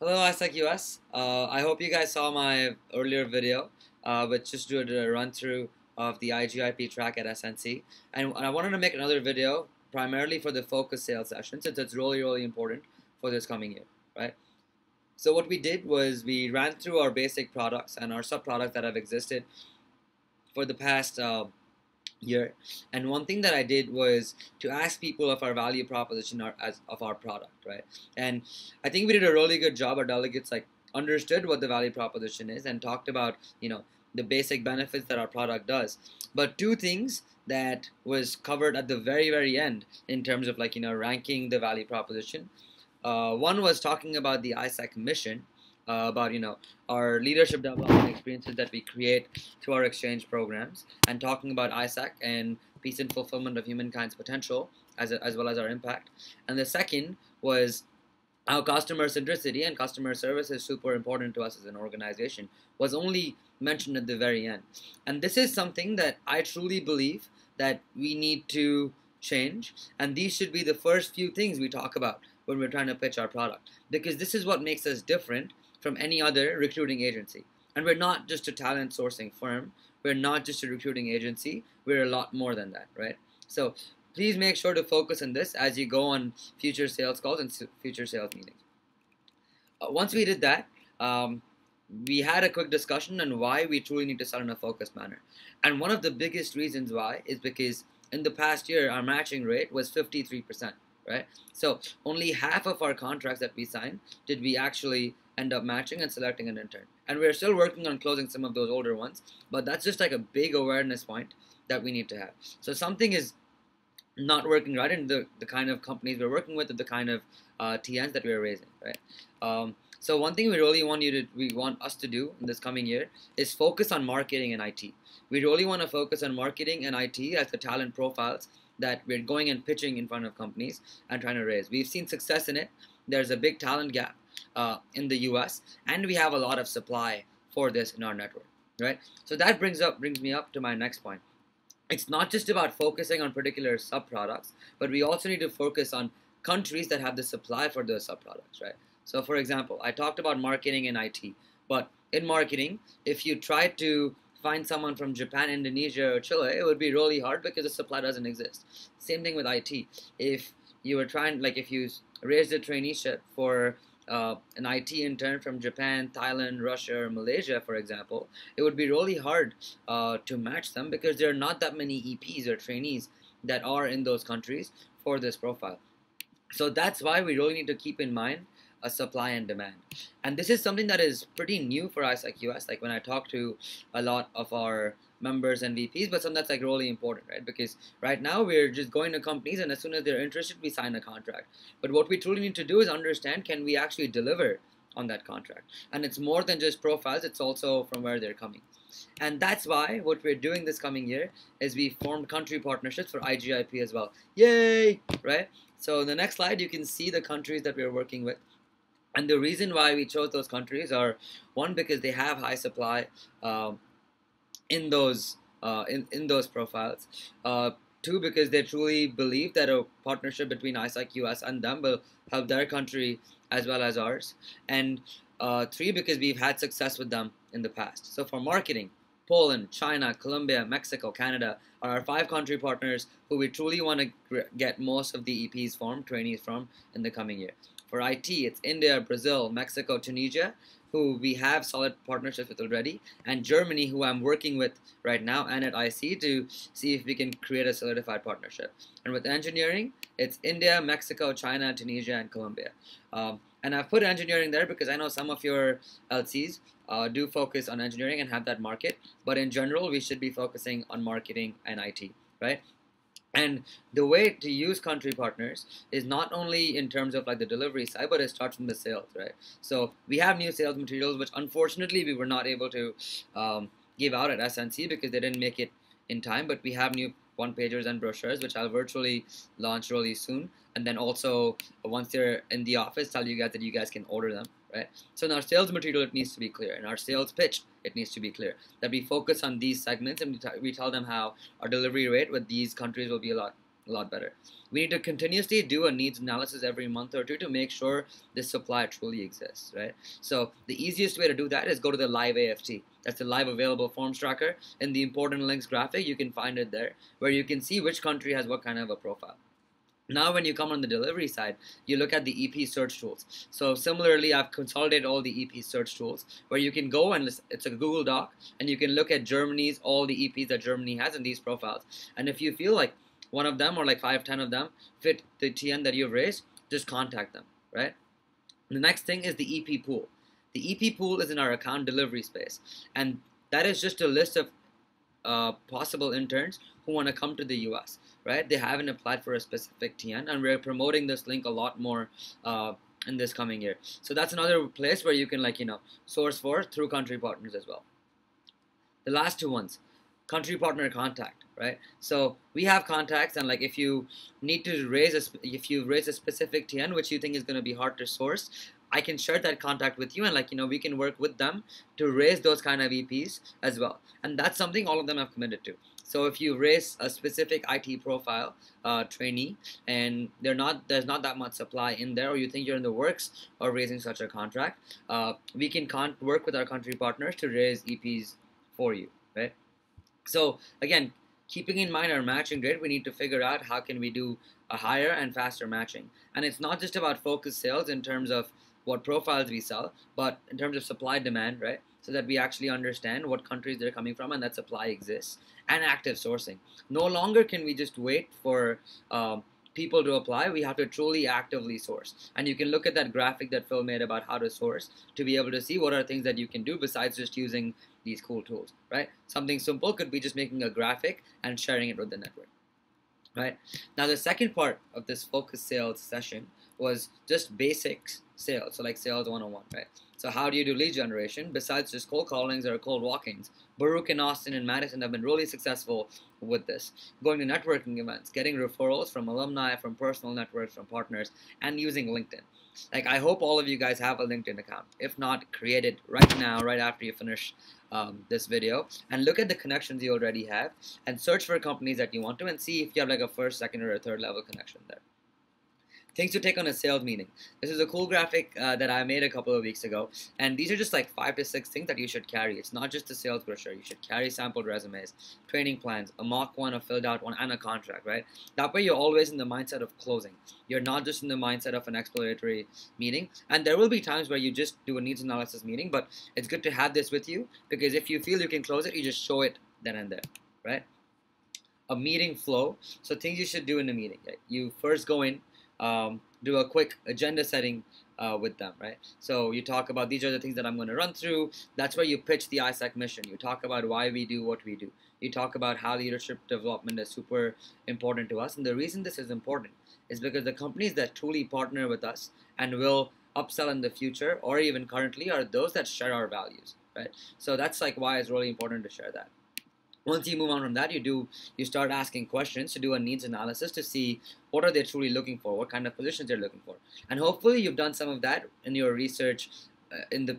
Hello, ISAC US. I hope you guys saw my earlier video, which just did a run through of the IGIP track at SNC. And I wanted to make another video primarily for the focus sales session since it's really important for this coming year, right? So what we did was we ran through our basic products and our sub products that have existed for the past year. And one thing that I did was to ask people of our value proposition of our product, right? And I think we did a really good job. Our delegates understood what the value proposition is and talked about the basic benefits that our product does. But two things that was covered at the very end in terms of ranking the value proposition. One was talking about the ISAC mission, about our leadership development experiences that we create through our exchange programs, and talking about ISAC and peace and fulfillment of humankind's potential as well as our impact. And the second was how customer centricity and customer service is super important to us as an organization, was only mentioned at the very end. And this is something that I truly believe that we need to change, and these should be the first few things we talk about when we're trying to pitch our product, because this is what makes us different from any other recruiting agency. And we're not just a talent sourcing firm, we're not just a recruiting agency, we're a lot more than that, right? So please make sure to focus on this as you go on future sales calls and future sales meetings. Once we did that, we had a quick discussion on why we truly need to sell in a focused manner. And one of the biggest reasons why is because in the past year, our matching rate was 53%, right? So only half of our contracts that we signed did we actually end up matching and selecting an intern. And we're still working on closing some of those older ones, but that's just like a big awareness point that we need to have. So something is not working right in the kind of companies we're working with, or the kind of TNs that we're raising, right? So one thing we want us to do in this coming year is focus on marketing and IT. We really want to focus on marketing and IT as the talent profiles that we're going and pitching in front of companies and trying to raise. We've seen success in it. There's a big talent gap in the US, and we have a lot of supply for this in our network, right? So that brings me up to my next point. It's not just about focusing on particular sub-products, but we also need to focus on countries that have the supply for those sub-products, right? So for example, I talked about marketing and IT, but in marketing, if you try to find someone from Japan, Indonesia, or Chile, it would be really hard because the supply doesn't exist. Same thing with IT. If you were trying, if you raised a traineeship for an IT intern from Japan, Thailand, Russia, or Malaysia, for example, it would be really hard to match them because there are not that many EPs or trainees that are in those countries for this profile. So that's why we really need to keep in mind a supply and demand. And this is something that is pretty new for ISAC US. Like when I talk to a lot of our members and VPs, but something that's really important, right? Because right now we're just going to companies, and as soon as they're interested, we sign a contract. But what we truly need to do is understand, can we actually deliver on that contract? And it's more than just profiles, it's also from where they're coming. And that's why what we're doing this coming year is we formed country partnerships for IGIP as well. Yay! Right? So the next slide, you can see the countries that we're working with. And the reason why we chose those countries are, one, because they have high supply in those profiles. Two, because they truly believe that a partnership between ISAC US and them will help their country as well as ours. And three, because we've had success with them in the past. So for marketing, Poland, China, Colombia, Mexico, Canada are our 5 country partners who we truly want to get most of the EPs from, trainees from, in the coming year. For IT, it's India, Brazil, Mexico, Tunisia, who we have solid partnerships with already, and Germany, who I'm working with right now and at IC to see if we can create a solidified partnership. And with engineering, it's India, Mexico, China, Tunisia, and Colombia. And I've put engineering there because I know some of your LCs do focus on engineering and have that market, but in general, we should be focusing on marketing and IT, right? And the way to use country partners is not only in terms of the delivery side, but it starts from the sales, right? So we have new sales materials, which unfortunately we were not able to give out at SNC because they didn't make it in time, but we have new one-pagers and brochures, which I'll virtually launch really soon. And then also, once they're in the office, tell you guys that you guys can order them, right? So in our sales material, it needs to be clear. In our sales pitch, it needs to be clear that we focus on these segments, and we tell them how our delivery rate with these countries will be a lot a lot better. We need to continuously do a needs analysis every month or two to make sure this supply truly exists, right? So the easiest way to do that is go to the live AFT. That's the live available forms tracker. In the important links graphic, you can find it there, where you can see which country has what kind of a profile. Now, when you come on the delivery side, you look at the EP search tools. So similarly, I've consolidated all the EP search tools where you can go and it's a Google Doc, and you can look at Germany's, all the EPs that Germany has in these profiles. And if you feel like one of them or like 5, 10 of them fit the TN that you've raised, just contact them, right? The next thing is the EP pool. The EP pool is in our account delivery space, and that is just a list of possible interns who want to come to the US, right? They haven't applied for a specific TN, and we're promoting this link a lot more in this coming year. So that's another place where you can, like, source for through country partners as well. The last two ones, country partner contact, right? So we have contacts, and like if you need to raise a specific TN which you think is going to be hard to source, I can share that contact with you, and we can work with them to raise those kind of EPs as well. And that's something all of them have committed to. So if you raise a specific IT profile trainee and there's not that much supply in there, or you think you're in the works of raising such a contract, we can work with our country partners to raise EPs for you, right? So again, keeping in mind our matching rate, we need to figure out how can we do a higher and faster matching. And it's not just about focused sales in terms of what profiles we sell, but in terms of supply demand, right? So that we actually understand what countries they're coming from and that supply exists, and active sourcing. No longer can we just wait for people to apply. We have to truly actively source. And you can look at that graphic that Phil made about how to source to be able to see what are things that you can do besides just using these cool tools, right? Something simple could be just making a graphic and sharing it with the network, right? Now, the second part of this focus sales session was just basics sales, so like sales 101, right? So how do you do lead generation besides just cold callings or cold walk-ins? Baruch and Austin and Madison have been really successful with this. Going to networking events, getting referrals from alumni, from personal networks, from partners, and using LinkedIn. Like, I hope all of you guys have a LinkedIn account. If not, create it right now, right after you finish this video, and look at the connections you already have and search for companies that you want to, and see if you have like a first, second, or a third level connection there. Things to take on a sales meeting. This is a cool graphic that I made a couple of weeks ago, and these are just like 5 to 6 things that you should carry. It's not just a sales brochure. You should carry sampled resumes, training plans, a mock one, a filled out one, and a contract, right? That way you're always in the mindset of closing. You're not just in the mindset of an exploratory meeting. And there will be times where you just do a needs analysis meeting, but it's good to have this with you, because if you feel you can close it, you just show it then and there, right? A meeting flow. So things you should do in a meeting, right? You first go in, do a quick agenda setting with them, right? So you talk about, these are the things that I'm going to run through. That's where you pitch the ISAC mission. You talk about why we do what we do. You talk about how leadership development is super important to us. And the reason this is important is because the companies that truly partner with us and will upsell in the future or even currently are those that share our values, right? So that's like why it's really important to share that. Once you move on from that, you start asking questions to do a needs analysis to see what are they truly looking for, what kind of positions they're looking for. And hopefully you've done some of that in your research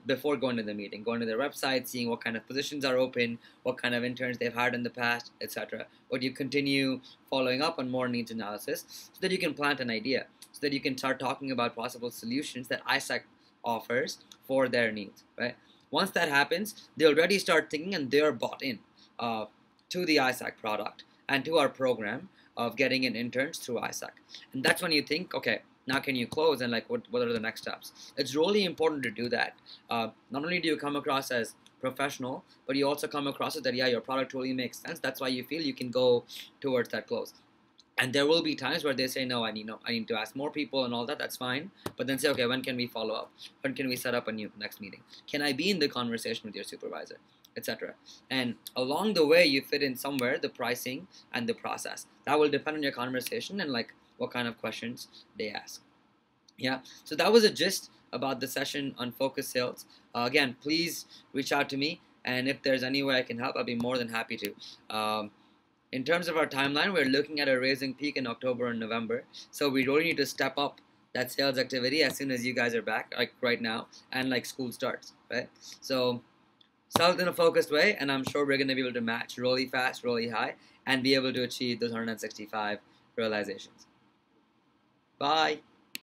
before going to the meeting, going to their website, seeing what kind of positions are open, what kind of interns they've hired in the past, etc. But you continue following up on more needs analysis so that you can plant an idea, so that you can start talking about possible solutions that ISAC offers for their needs, right? Once that happens, they already start thinking and they're bought in to the ISAC product and to our program of getting in interns through ISAC. And that's when you think, okay, now can you close, and like what are the next steps? It's really important to do that. Not only do you come across as professional, but you also come across as that, yeah, your product really makes sense. That's why you feel you can go towards that close. And there will be times where they say, no, I need to ask more people and all that. That's fine. But then say, okay, when can we follow up? When can we set up a next meeting? Can I be in the conversation with your supervisor, etc.? And along the way, you fit in somewhere the pricing and the process. That will depend on your conversation and like what kind of questions they ask. Yeah. So that was a gist about the session on focus sales. Again, please reach out to me, and if there's any way I can help, I'll be more than happy to. In terms of our timeline, we're looking at a raising peak in October and November. So we really need to step up that sales activity as soon as you guys are back, like right now, and like school starts, right? So sell it in a focused way, and I'm sure we're going to be able to match really fast, really high, and be able to achieve those 165 realizations. Bye.